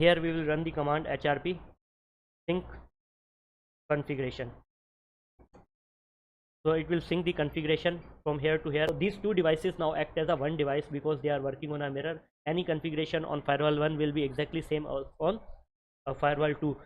Here we will run the command hrp sync configuration. So it will sync the configuration from here to here. So these two devices now act as a one device because they are working on a mirror. Any configuration on firewall 1 will be exactly same on firewall 2.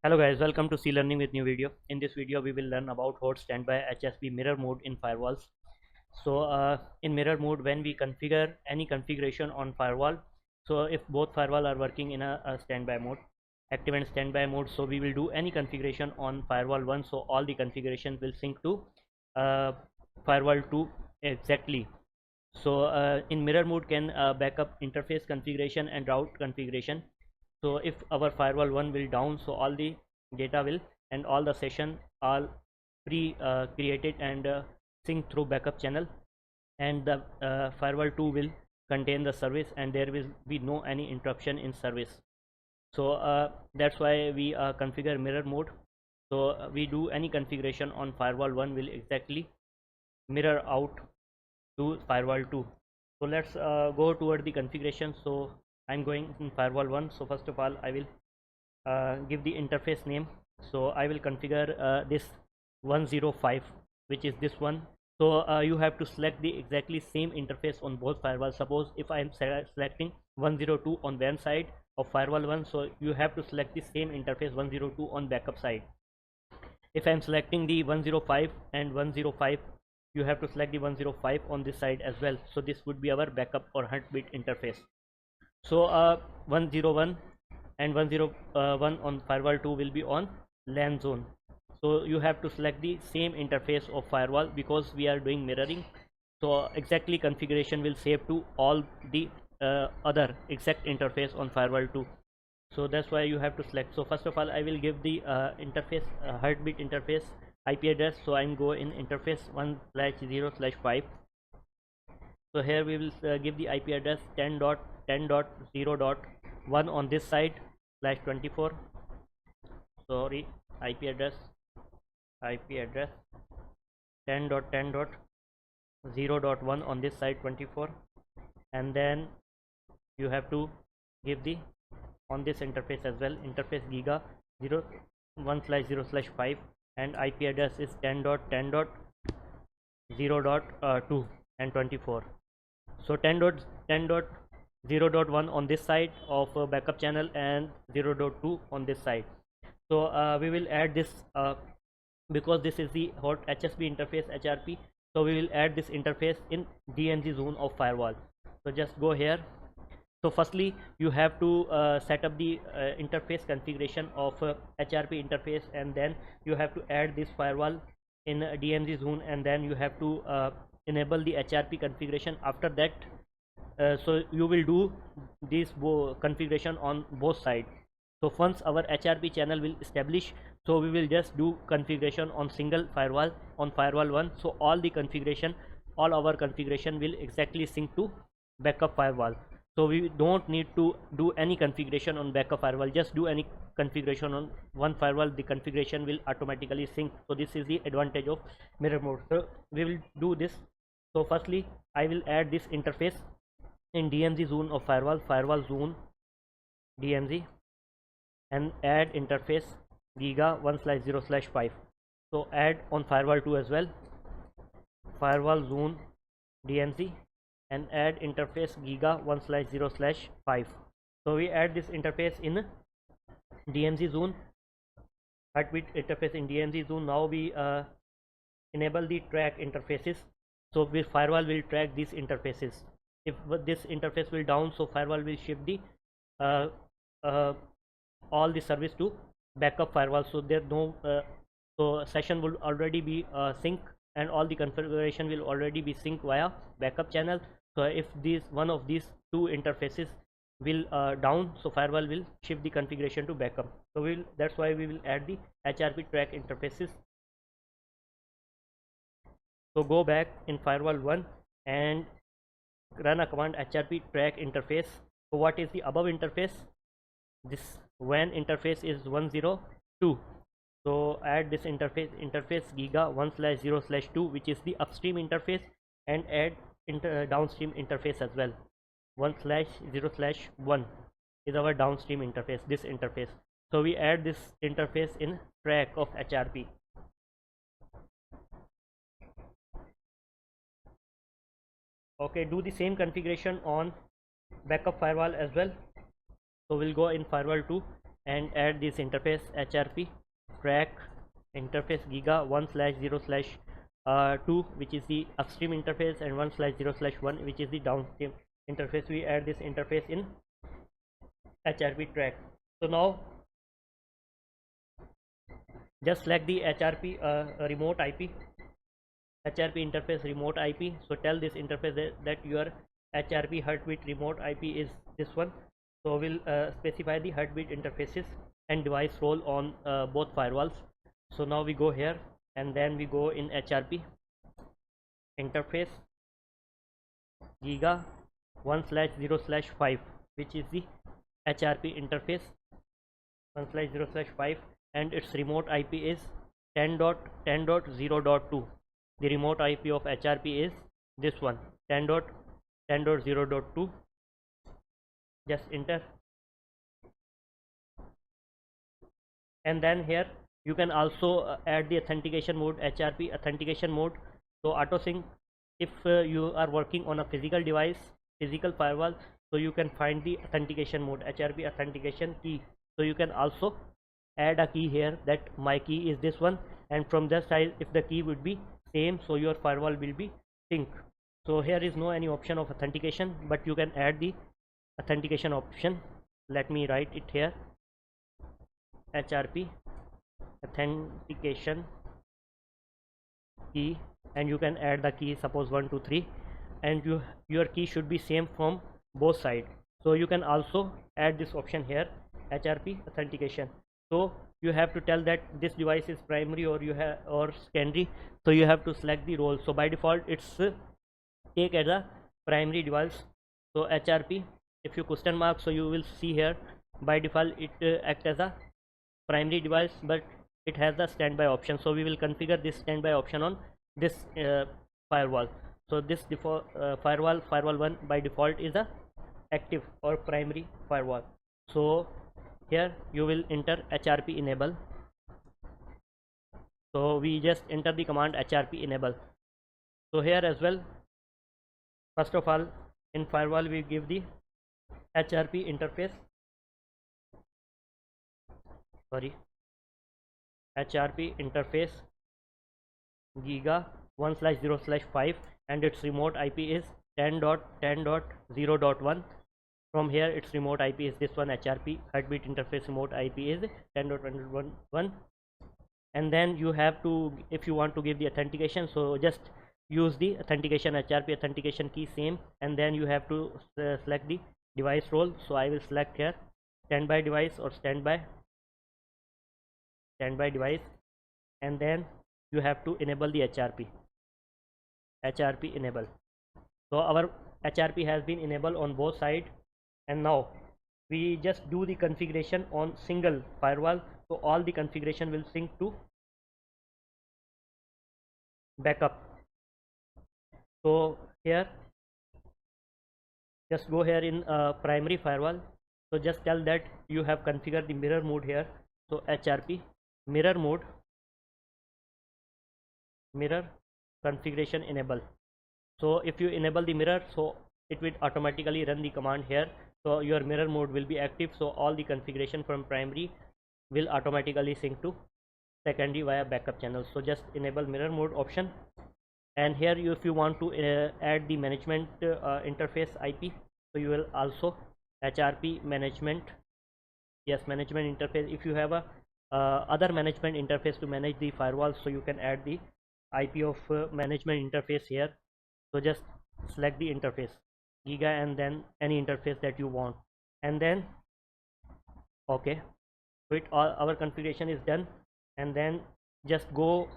Hello guys, welcome to C Learning with new video. In this video we will learn about hot standby HSB mirror mode in firewalls. So in mirror mode, when we configure any configuration on firewall, so if both firewall are working in a standby mode, active and standby mode, so we will do any configuration on firewall 1, so all the configuration will sync to firewall 2 exactly. So in mirror mode can backup interface configuration and route configuration. So if our firewall 1 will down, so all the data will and all the session are created and sync through backup channel, and the firewall 2 will contain the service and there will be no any interruption in service. So that's why we configure mirror mode. So we do any configuration on firewall 1 will exactly mirror out to firewall 2. So let's go toward the configuration. So I'm going in firewall 1. So first of all I will give the interface name. So I will configure this 105, which is this one. So you have to select the exactly same interface on both firewalls. Suppose if I am selecting 102 on WAN side of firewall 1, so you have to select the same interface 102 on backup side. If I am selecting the 105 and 105, you have to select the 105 on this side as well. So this would be our backup or heartbeat interface. So 101 and 101 on firewall 2 will be on LAN zone. So you have to select the same interface of firewall because we are doing mirroring. So exactly configuration will save to all the other exact interface on firewall 2. So that's why you have to select. So first of all I will give the interface heartbeat interface IP address. So I'm go in interface 1/0/5. So here we will give the IP address 10.10.0.1 on this side /24. Sorry, IP address 10.10.0.1 on this side 24, and then you have to give the on this interface as well interface giga 1/0/5, and IP address is 10.10.0.2 and 24. So 10.10.0.1 on this side of backup channel and 0.2 on this side. So we will add this because this is the hot HSB interface HRP. So we will add this interface in DMZ zone of firewall. So just go here. So firstly you have to set up the interface configuration of HRP interface, and then you have to add this firewall in DMZ zone, and then you have to enable the HRP configuration. After that so you will do this configuration on both sides. So once our HRP channel will establish, so we will just do configuration on single firewall on firewall 1. So all our configuration will exactly sync to backup firewall. So we don't need to do any configuration on backup firewall. Just do any configuration on one firewall, the configuration will automatically sync. So this is the advantage of mirror mode. So we will do this. So firstly I will add this interface in DMZ zone of firewall zone DMZ, and add interface giga 1/0/5. So add on firewall 2 as well, firewall zone DMZ, and add interface giga 1/0/5. So we add this interface in DMZ zone, heartbeat interface in DMZ zone. Now we enable the track interfaces. So the firewall will track these interfaces. If this interface will down, so firewall will shift the all the service to backup firewall. So there no so session will already be sync, and all the configuration will already be sync via backup channel. So if one of these two interfaces will down, so firewall will shift the configuration to backup. So that's why we will add the HRP track interfaces. So go back in firewall 1 and run a command HRP track interface. So what is the above interface? This WAN interface is 102. So add this interface giga 1/0/2, which is the upstream interface, and add downstream interface as well 1/0/1. is our downstream interface, this interface. So we add this interface in track of HRP. Okay, do the same configuration on backup firewall as well. So we'll go in firewall 2 and add this interface HRP track interface giga 1/0/2, which is the upstream interface, and 1/0/1, which is the downstream interface. We add this interface in HRP track. So now just select the HRP remote IP, HRP interface remote IP. So tell this interface that your HRP heartbeat remote IP is this one. So we'll specify the heartbeat interfaces and device role on both firewalls. So now we go here and then we go in HRP interface giga 1/0/5, which is the HRP interface 1/0/5, and its remote IP is 10.10.0.2. The remote IP of HRP is this one, 10.10.0.2. Just enter, and then here you can also add the authentication mode, HRP authentication mode. So auto sync, if you are working on a physical device, physical firewall, so you can find the authentication mode, HRP authentication key. So you can also add a key here, that my key is this one, and from that side if the key would be same, so your firewall will be sync. So here is no any option of authentication, but you can add the authentication option. Let me write it here, HRP authentication key, and you can add the key, suppose 1 2 3, and your key should be same from both sides. So you can also add this option here, HRP authentication. So you have to tell that this device is primary or you have or secondary, so you have to select the role. So by default it's take as a primary device. So HRP, if you question mark, so you will see here by default it act as a primary device, but it has the standby option. So we will configure this standby option on this firewall. So this default firewall 1 by default is a active or primary firewall. So here you will enter HRP enable. So we just enter the command HRP enable. So here as well, first of all in firewall we give the HRP interface, HRP interface giga 1/0/5, and its remote IP is 10.10.0.1. From here its remote IP is this one, HRP heartbeat interface remote IP is 10.10.1. and then you have to, if you want to give the authentication, so just use the authentication HRP authentication key same, and then you have to select the device role. So I will select here standby device or standby device, and then you have to enable the HRP enable. So our HRP has been enabled on both sides, and now we just do the configuration on single firewall. So all the configuration will sync to backup. So here just go here in primary firewall. So just tell that you have configured the mirror mode here. So HRP mirror mode, mirror configuration enable. So if you enable the mirror, so it will automatically run the command here. So your mirror mode will be active, so all the configuration from primary will automatically sync to secondary via backup channel. So just enable mirror mode option, and here if you want to add the management interface IP, so you will also HRP management, yes, management interface. If you have a other management interface to manage the firewall, so you can add the IP of management interface here. So just select the interface giga and then any interface that you want, and then okay, quit. All our configuration is done, and then just go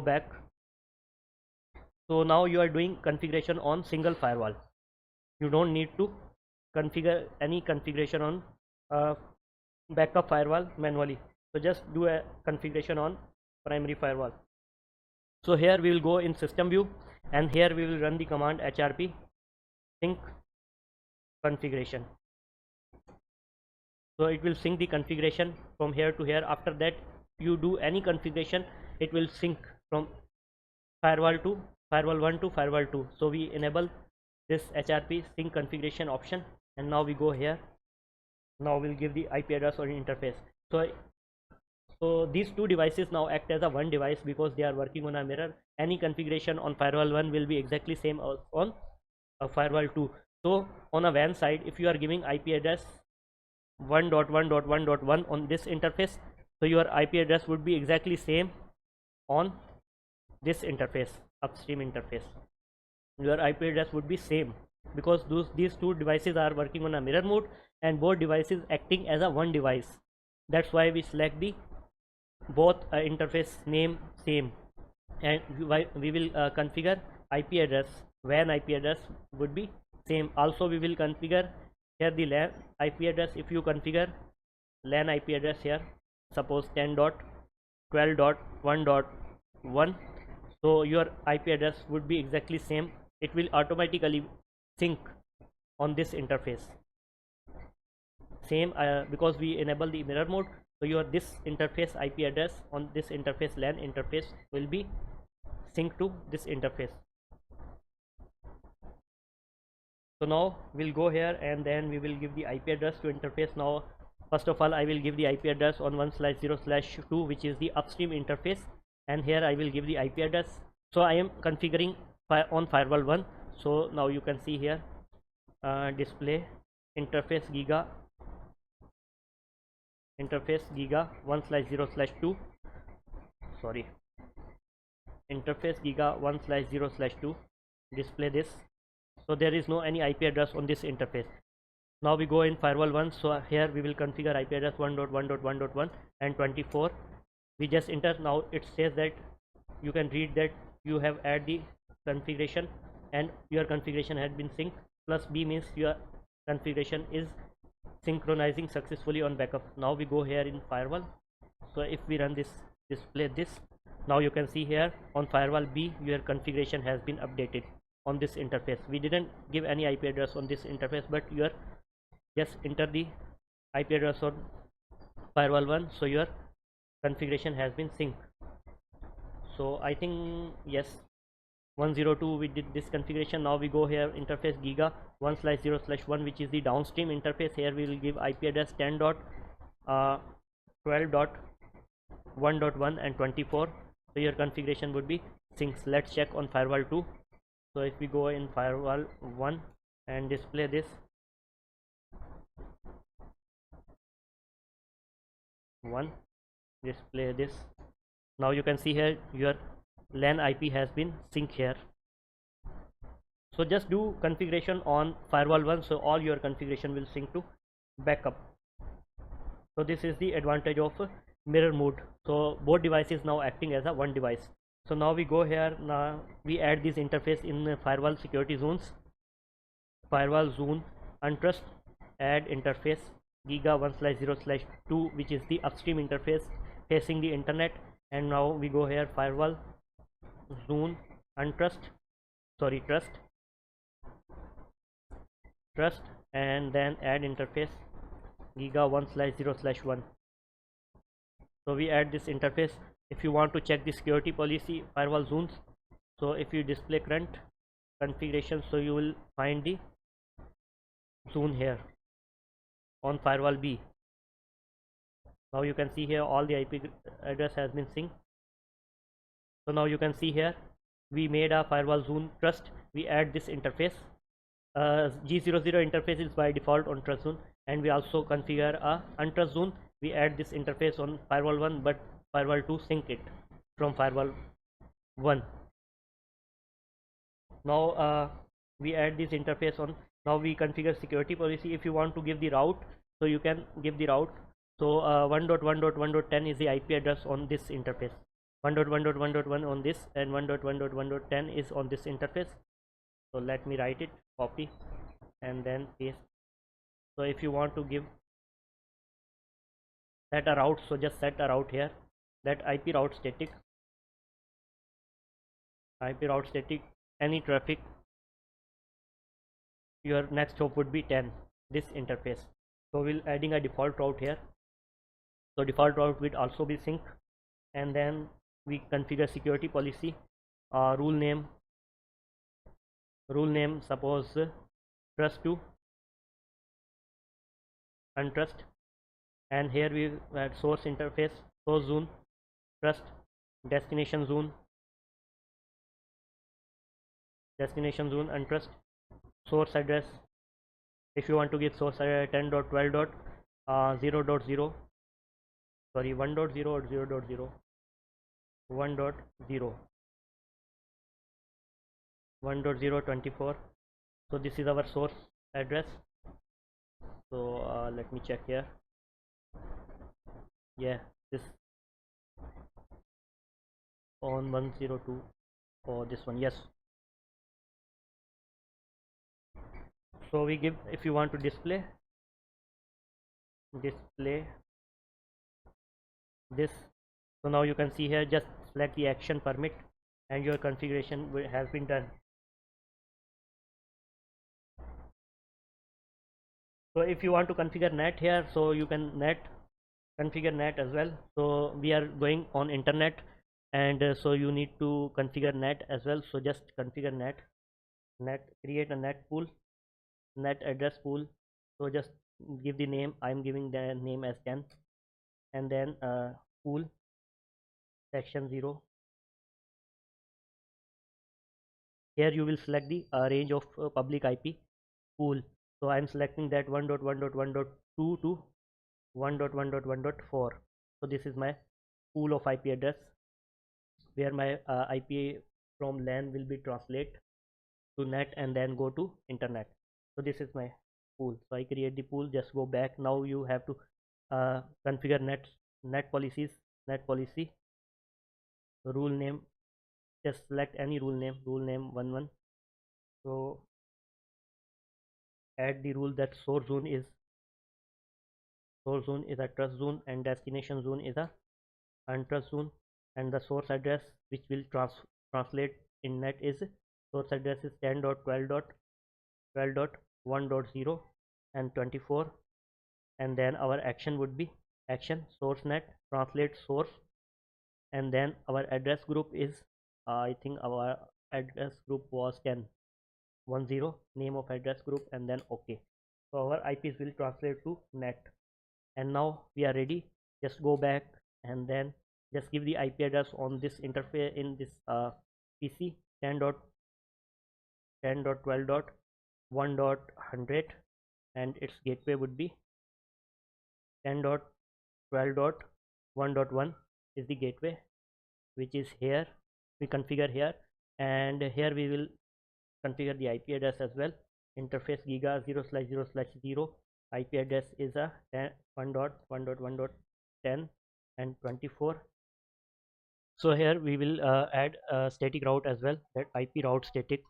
back. So now you are doing configuration on single firewall. You don't need to configure any configuration on backup firewall manually. So just do a configuration on primary firewall. So here we will go in system view, and here we will run the command HRP sync configuration. So it will sync the configuration from here to here. After that you do any configuration, it will sync from firewall to firewall 1 to firewall 2. So we enable this HRP sync configuration option, and now we go here. Now we'll give the IP address or interface. So these two devices now act as a one device because they are working on a mirror. Any configuration on firewall 1 will be exactly same as on firewall 2. So on a WAN side, if you are giving IP address 1.1.1.1 on this interface, so your IP address would be exactly same on this interface, upstream interface. Your IP address would be same because these two devices are working on a mirror mode and both devices acting as a one device. That's why we select the both interface name same, and we will configure IP address. WAN IP address would be same. Also we will configure here the LAN IP address. If you configure LAN IP address here, suppose 10.12.1.1, so your IP address would be exactly same. It will automatically sync on this interface same because we enable the mirror mode. So your this interface IP address on this interface LAN interface will be synced to this interface. So now we'll go here and then we will give the IP address to interface. Now first of all I will give the IP address on 1/0/2, which is the upstream interface, and here I will give the IP address. So I am configuring on firewall 1. So now you can see here display interface giga 1/0/2, sorry, interface giga 1/0/2, display this. So there is no any IP address on this interface. Now we go in firewall 1. So here we will configure IP address 1.1.1.1 and 24. We just enter. Now it says that you can read that you have added the configuration and your configuration had been synced. Plus B means your configuration is synchronizing successfully on backup. Now we go here in firewall. So if we run this, display this, now you can see here on firewall B your configuration has been updated on this interface. We didn't give any IP address on this interface, but you are just enter the IP address on firewall 1, so your configuration has been synced. So I think yes, 102 we did this configuration. Now we go here interface giga 1/0/1, which is the downstream interface. Here we will give IP address 10.12.1.1 and 24. So your configuration would be synced. Let's check on firewall 2. So if we go in firewall 1 and display this, display this, now you can see here your LAN IP has been synced here. So just do configuration on firewall 1, so all your configuration will sync to backup. So this is the advantage of mirror mode. So both devices now acting as a one device. So now we go here. Now we add this interface in firewall security zones. Firewall zone untrust, add interface giga 1/0/2, which is the upstream interface facing the internet. And now we go here firewall zone untrust, sorry, trust, and then add interface giga 1/0/1. So we add this interface. If you want to check the security policy firewall zones, so if you display current configuration, so you will find the zone here on firewall B. Now you can see here all the IP address has been synced. So now you can see here we made a firewall zone trust. We add this interface. G00 interface is by default on trust zone, and we also configure a untrust zone. We add this interface on firewall 1, but firewall 2 sync it from firewall 1. Now we add this interface on. Now we configure security policy. If you want to give the route, so you can give the route. So 1.1.1.10 is the IP address on this interface. 1.1.1.1 on this, and 1.1.1.10 is on this interface. So let me write it, copy, and then paste. So if you want to give set a route, so just set a route here, that IP route static, any traffic, your next hop would be 10, this interface. So we'll adding a default route here. So default route will also be sync, and then we configure security policy, rule name suppose trust to untrust, and here we add source interface, source zone trust, destination zone untrust, source address. If you want to give source 10.12.0.0, sorry, 1.0 or 0.0, 1.0, 1.024. so this is our source address. So let me check here. Yeah, this on 102 for this one. Yes. So we give, if you want to display this, so now you can see here, just select the action permit and your configuration has been done. So if you want to configure net here, so you can configure net as well. So we are going on internet, and so you need to configure net as well. So just configure net, create a net pool, net address pool. So just give the name. I'm giving the name as 10, and then pool section 0. Here you will select the range of public IP pool. So I'm selecting that 1.1.1.2 to 1.1.1.4. so this is my pool of IP address, where my IP from LAN will be translate to net and then go to internet. So this is my pool. So I create the pool, just go back. Now you have to configure net policy, rule name, just select any rule name 11. So add the rule that source zone is a trust zone and destination zone is a untrust zone, and the source address which will translate in net is, source address is 10.12.12.1.0 and 24, and then our action would be action source net translate source, and then our address group is I think our address group was 10, name of address group, and then OK. So our IPs will translate to net, and now we are ready. Just go back and then just give the IP address on this interface in this PC 10.12.1.100, and its gateway would be 10.12.1.1 is the gateway, which is here. We configure here, and here we will configure the IP address as well. Interface giga 0/0/0. IP address is a 1.1.1.10 and 24. So here we will add a static route as well, that IP route static.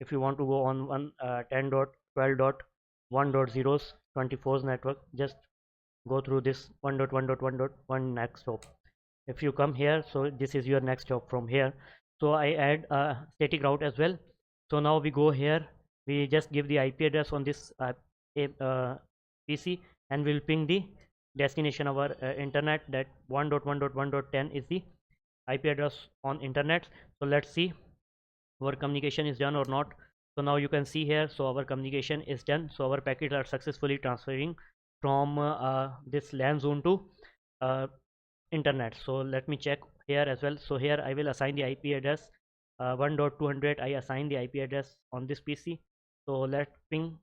If you want to go on 10.12.1.0's 24's network, just go through this 1.1.1.1 next hop. If you come here, so this is your next hop from here. So I add a static route as well. So now we go here, we just give the IP address on this PC, and we'll ping the destination of our internet, that 1.1.1.10 is the IP address on internet. So let's see our communication is done or not. So now you can see here, so our communication is done. So our packets are successfully transferring from this LAN zone to internet. So let me check here as well. So here I will assign the IP address 1.200. I assign the IP address on this PC. So let's ping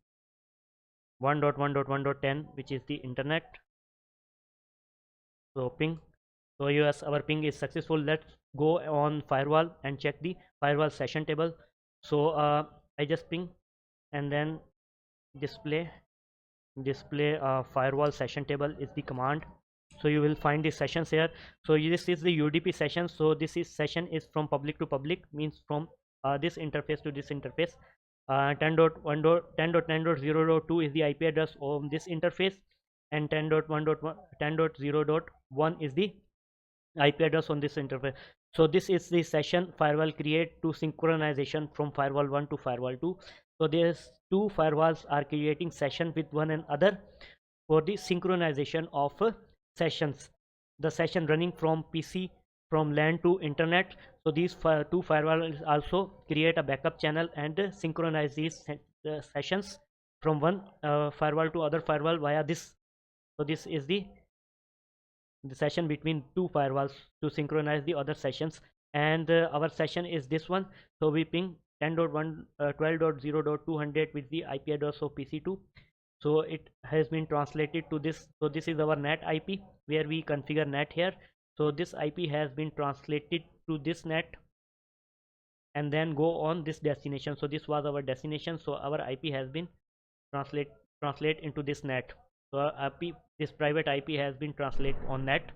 1.1.1.10, which is the internet. So ping. So yes, our ping is successful. Let's go on firewall and check the firewall session table. So I just ping and then display firewall session table is the command. So you will find the sessions here. So this is the UDP session. So this is session is from public to public, means from this interface to this interface. 10.10.0.2 is the IP address of this interface, and 10.1.10.0.1 is the IP address on this interface. So this is the session firewall create to synchronization from firewall 1 to firewall 2. So these two firewalls are creating session with one another for the synchronization of sessions. The session running from PC, from LAN to internet. So these two firewalls also create a backup channel and synchronize these sessions from one firewall to other firewall via this. So this is the session between two firewalls to synchronize the other sessions. And our session is this one. So we ping 10.1 12.0.200 with the IP address of PC2. So it has been translated to this. So this is our net IP where we configure net here. So this IP has been translated to this net and then go on this destination. So this was our destination. So our IP has been translate into this net. So this private IP has been translated on net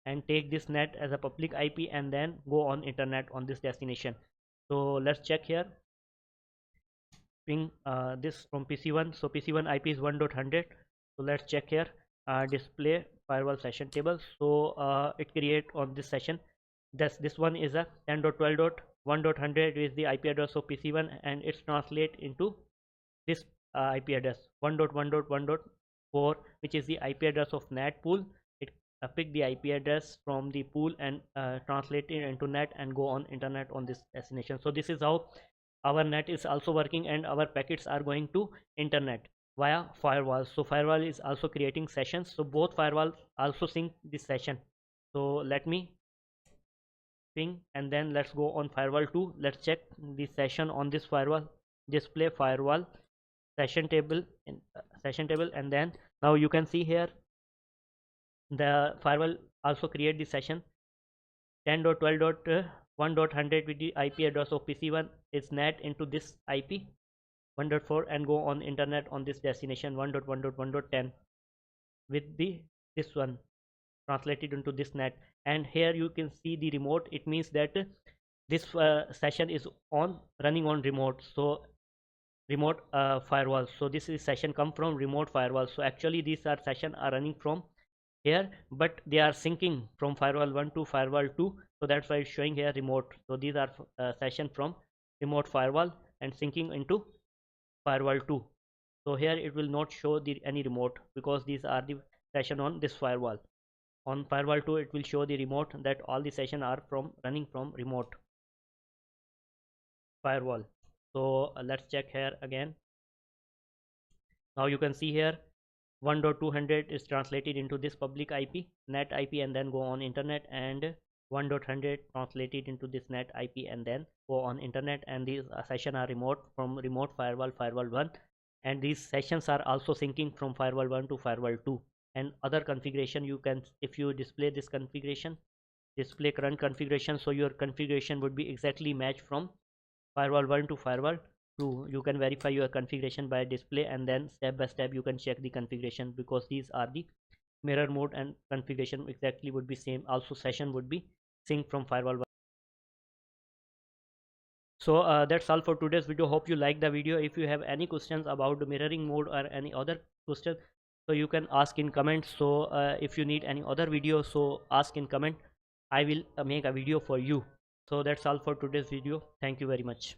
and take this net as a public IP and then go on internet on this destination. So let's check here. Ping this from PC1. So PC1 IP is 1.100. So let's check here. Display firewall session table. So it create on this session. This one is a 10.12.1.100 is the IP address of PC1 and it's translate into this IP address 1.1.1.4, which is the IP address of net pool. It pick the IP address from the pool and translate it into net and go on internet on this destination. So this is how our net is also working, and our packets are going to internet via firewall. So firewall is also creating sessions. So both firewalls also sync this session. So let me ping and then let's go on firewall 2. Let's check the session on this firewall. Display firewall session table in session table, and then now you can see here the firewall also create the session 10.12.1.100 with the IP address of PC1 is net into this IP 1.4 and go on internet on this destination 1.1.1.10 with this one translated into this net. And here you can see the remote. It means that this session is running on remote. So remote firewall. So this is session come from remote firewall. So actually these are session are running from here, but they are syncing from firewall 1 to firewall 2. So that's why it's showing here remote. So these are session from remote firewall and syncing into firewall 2. So here it will not show any remote because these are the session on this firewall. On firewall 2 it will show the remote, that all the session are running from remote firewall. So let's check here again. Now you can see here 1.200 is translated into this public IP net IP and then go on internet, and 1.100 translated into this net IP and then go on internet. And these session are remote from remote firewall 1, and these sessions are also syncing from firewall 1 to firewall 2. And other configuration, you can, if you display this configuration, display current configuration, so your configuration would be exactly matched from firewall 1 to firewall 2. You can verify your configuration by display, and then step by step you can check the configuration, because these are the mirror mode and configuration exactly would be same. Also session would be synced from firewall 1. So that's all for today's video. Hope you like the video. If you have any questions about the mirroring mode or any other question, so you can ask in comments. So if you need any other video, so ask in comment. I will make a video for you. So that's all for today's video. Thank you very much.